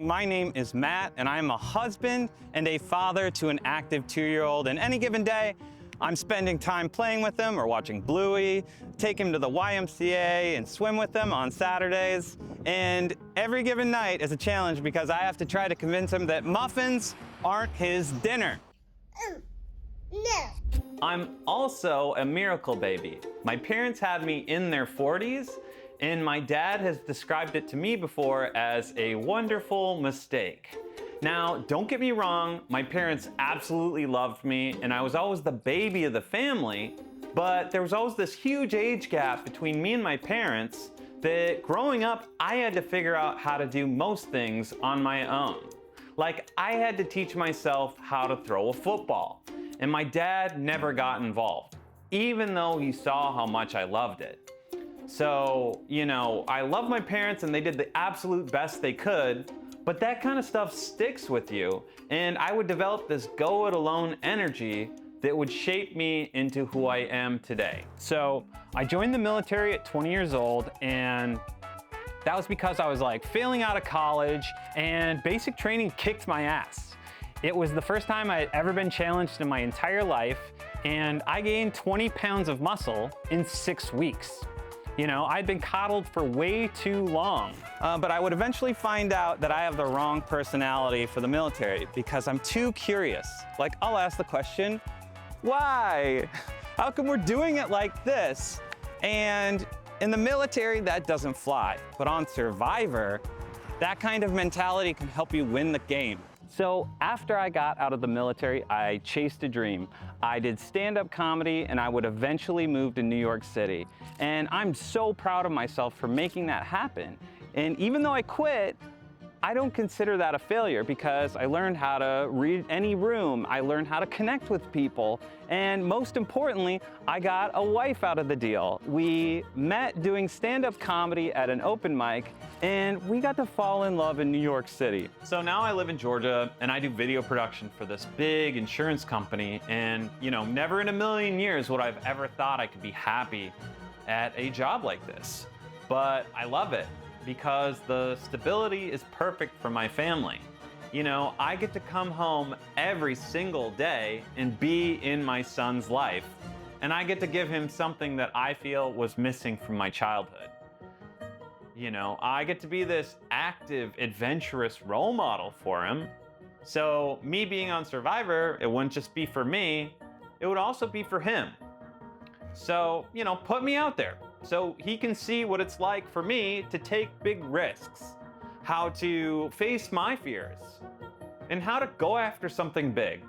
My name is Matt, and I'm a husband and a father to an active 2-year-old. And any given day, I'm spending time playing with him or watching Bluey, take him to the YMCA and swim with him on Saturdays. And every given night is a challenge because I have to try to convince him that muffins aren't his dinner. No. I'm also a miracle baby. My parents had me in their 40s, and my dad has described it to me before as a wonderful mistake. Now, don't get me wrong, my parents absolutely loved me, and I was always the baby of the family, but there was always this huge age gap between me and my parents that growing up, I had to figure out how to do most things on my own. Like, I had to teach myself how to throw a football, and my dad never got involved, even though he saw how much I loved it. So, I love my parents and they did the absolute best they could, but that kind of stuff sticks with you, and I would develop this go-it-alone energy that would shape me into who I am today. So, I joined the military at 20 years old, and that was because I was failing out of college, and basic training kicked my ass. It was the first time I had ever been challenged in my entire life, and I gained 20 pounds of muscle in 6 weeks. I'd been coddled for way too long. But I would eventually find out that I have the wrong personality for the military because I'm too curious. I'll ask the question, why? How come we're doing it like this? And in the military, that doesn't fly. But on Survivor, that kind of mentality can help you win the game. So after I got out of the military, I chased a dream. I did stand-up comedy, and I would eventually move to New York City. And I'm so proud of myself for making that happen. And even though I quit, I don't consider that a failure because I learned how to read any room, I learned how to connect with people, and most importantly, I got a wife out of the deal. We met doing stand-up comedy at an open mic, and we got to fall in love in New York City. So now I live in Georgia, and I do video production for this big insurance company, and never in a million years would I've ever thought I could be happy at a job like this. But I love it, because the stability is perfect for my family. I get to come home every single day and be in my son's life, and I get to give him something that I feel was missing from my childhood. I get to be this active, adventurous role model for him. So me being on Survivor, it wouldn't just be for me, it would also be for him. So, put me out there so he can see what it's like for me to take big risks, how to face my fears, and how to go after something big.